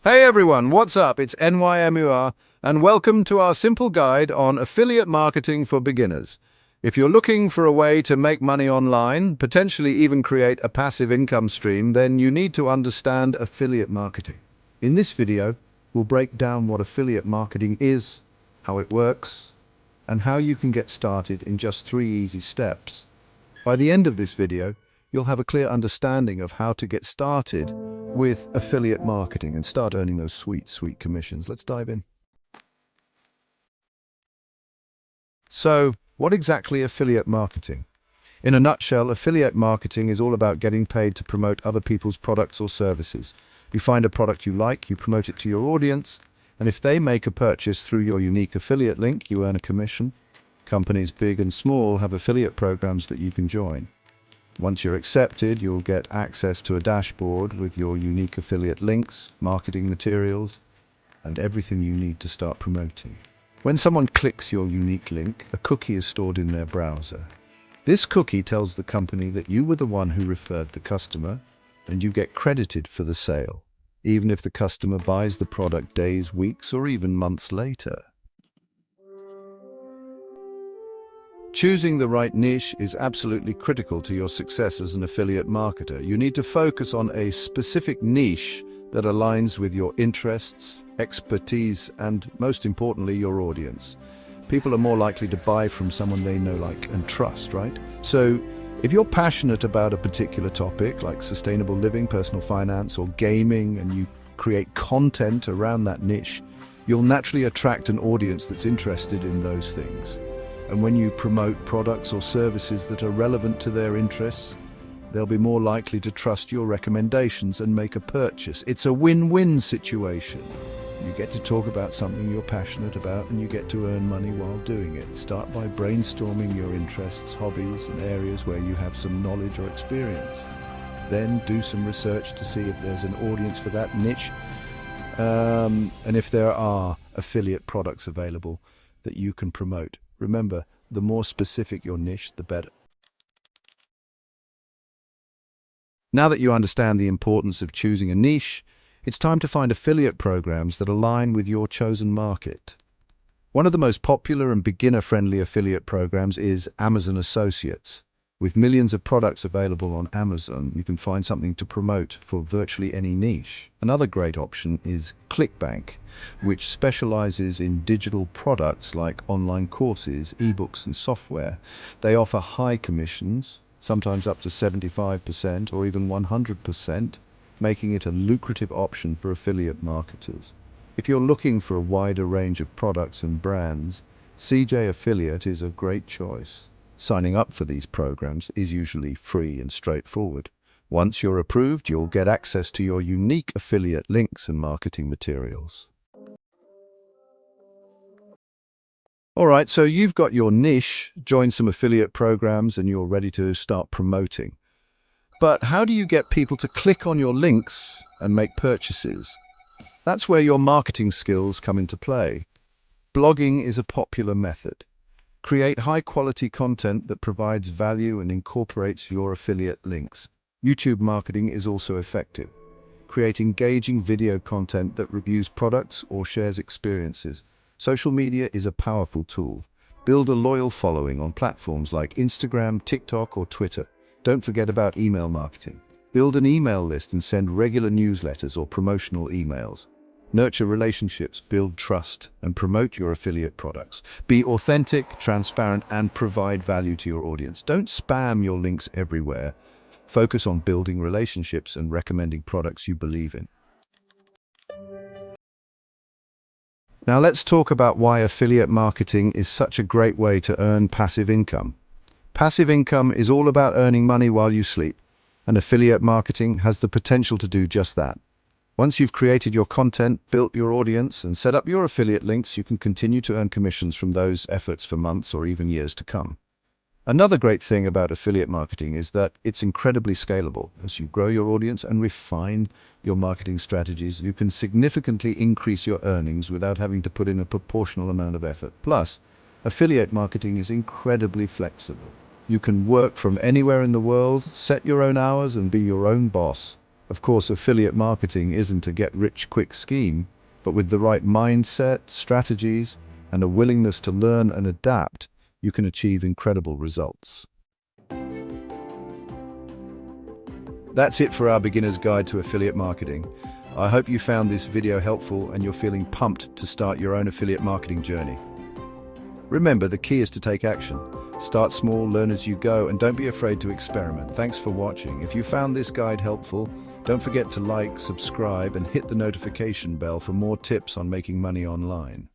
Hey everyone, what's up? It's NYMUR, and welcome to our simple guide on affiliate marketing for beginners. If you're looking for a way to make money online, potentially even create a passive income stream, then you need to understand affiliate marketing. In this video, we'll break down what affiliate marketing is, how it works, and how you can get started in just 3 easy steps. By the end of this video, you'll have a clear understanding of how to get started with affiliate marketing and start earning those sweet, sweet commissions. Let's dive in. So, what exactly affiliate marketing? In a nutshell, affiliate marketing is all about getting paid to promote other people's products or services. You find a product you like, you promote it to your audience, and if they make a purchase through your unique affiliate link, you earn a commission. Companies big and small have affiliate programs that you can join. Once you're accepted, you'll get access to a dashboard with your unique affiliate links, marketing materials, and everything you need to start promoting. When someone clicks your unique link, a cookie is stored in their browser. This cookie tells the company that you were the one who referred the customer, and you get credited for the sale, even if the customer buys the product days, weeks, or even months later. Choosing the right niche is absolutely critical to your success as an affiliate marketer. You need to focus on a specific niche that aligns with your interests, expertise, and most importantly, your audience. People are more likely to buy from someone they know, like, and trust, right? So, if you're passionate about a particular topic, like sustainable living, personal finance, or gaming, and you create content around that niche, you'll naturally attract an audience that's interested in those things. And when you promote products or services that are relevant to their interests, they'll be more likely to trust your recommendations and make a purchase. It's a win-win situation. You get to talk about something you're passionate about, and you get to earn money while doing it. Start by brainstorming your interests, hobbies, and areas where you have some knowledge or experience. Then do some research to see if there's an audience for that niche, and if there are affiliate products available that you can promote. Remember, the more specific your niche, the better. Now that you understand the importance of choosing a niche, it's time to find affiliate programs that align with your chosen market. One of the most popular and beginner-friendly affiliate programs is Amazon Associates. With millions of products available on Amazon, you can find something to promote for virtually any niche. Another great option is ClickBank, which specializes in digital products like online courses, ebooks, and software. They offer high commissions, sometimes up to 75% or even 100%, making it a lucrative option for affiliate marketers. If you're looking for a wider range of products and brands, CJ Affiliate is a great choice. Signing up for these programs is usually free and straightforward. Once you're approved, you'll get access to your unique affiliate links and marketing materials. Alright, so you've got your niche, joined some affiliate programs, and you're ready to start promoting. But how do you get people to click on your links and make purchases? That's where your marketing skills come into play. Blogging is a popular method. Create high-quality content that provides value and incorporates your affiliate links. YouTube marketing is also effective. Create engaging video content that reviews products or shares experiences. Social media is a powerful tool. Build a loyal following on platforms like Instagram, TikTok, or Twitter. Don't forget about email marketing. Build an email list and send regular newsletters or promotional emails. Nurture relationships, build trust, and promote your affiliate products. Be authentic, transparent, and provide value to your audience. Don't spam your links everywhere. Focus on building relationships and recommending products you believe in. Now let's talk about why affiliate marketing is such a great way to earn passive income. Passive income is all about earning money while you sleep, and affiliate marketing has the potential to do just that. Once you've created your content, built your audience, and set up your affiliate links, you can continue to earn commissions from those efforts for months or even years to come. Another great thing about affiliate marketing is that it's incredibly scalable. As you grow your audience and refine your marketing strategies, you can significantly increase your earnings without having to put in a proportional amount of effort. Plus, affiliate marketing is incredibly flexible. You can work from anywhere in the world, set your own hours, and be your own boss. Of course, affiliate marketing isn't a get-rich-quick scheme, but with the right mindset, strategies, and a willingness to learn and adapt, you can achieve incredible results. That's it for our beginner's guide to affiliate marketing. I hope you found this video helpful and you're feeling pumped to start your own affiliate marketing journey. Remember, the key is to take action. Start small, learn as you go, and don't be afraid to experiment. Thanks for watching. If you found this guide helpful, don't forget to like, subscribe, and hit the notification bell for more tips on making money online.